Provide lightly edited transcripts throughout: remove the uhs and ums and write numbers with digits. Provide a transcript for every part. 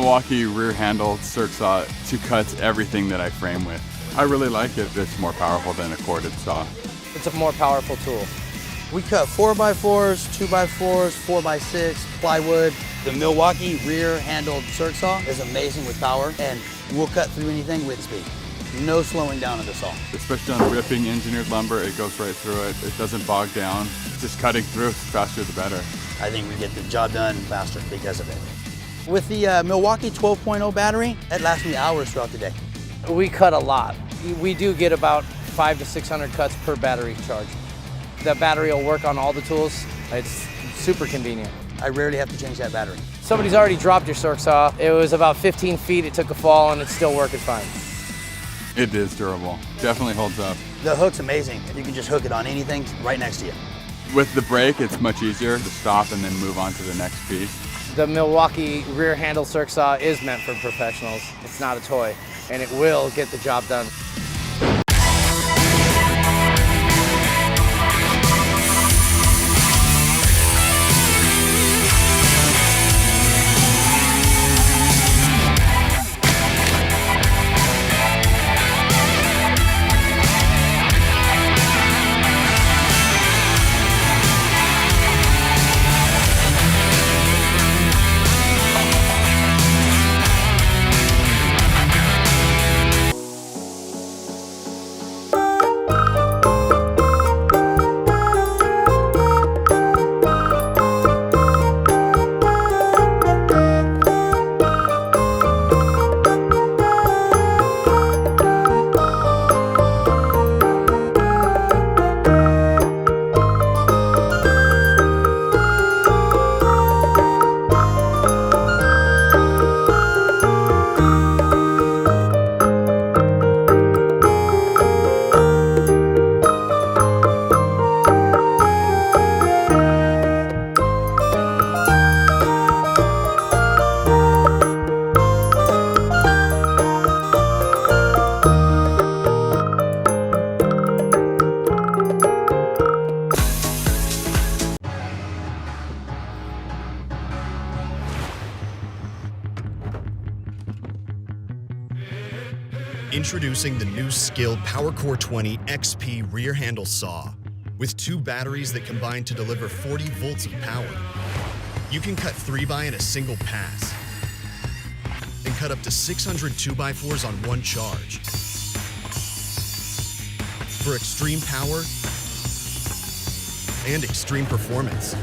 Milwaukee rear-handled circ saw to cut everything that I frame with. I really like it. It's more powerful than a corded saw. It's a more powerful tool. We cut 4x4s, 2x4s, 4x6, plywood. The Milwaukee rear-handled circ saw is amazing with power, and we'll cut through anything with speed. No slowing down of the saw. Especially on ripping engineered lumber, it goes right through it. It doesn't bog down. Just cutting through, the faster the better. I think we get the job done faster because of it. With the Milwaukee 12.0 battery, it lasts me hours throughout the day. We cut a lot. We do get about 500 to 600 cuts per battery charge. The battery will work on all the tools. It's super convenient. I rarely have to change that battery. Somebody's already dropped your circ saw. It was about 15 feet, it took a fall, and it's still working fine. It is durable. Definitely holds up. The hook's amazing. You can just hook it on anything right next to you. With the brake, it's much easier to stop and then move on to the next piece. The Milwaukee rear handle circ saw is meant for professionals. It's not a toy, and it will get the job done. Introducing the new SKIL PowerCore 20 XP rear handle saw. With 2 batteries that combine to deliver 40 volts of power, you can cut 3x in a single pass and cut up to 600 2x4s on one charge. For extreme power and extreme performance.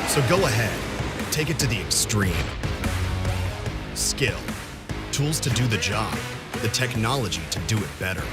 So go ahead, take it to the extreme. SKIL, tools to do the job, the technology to do it better.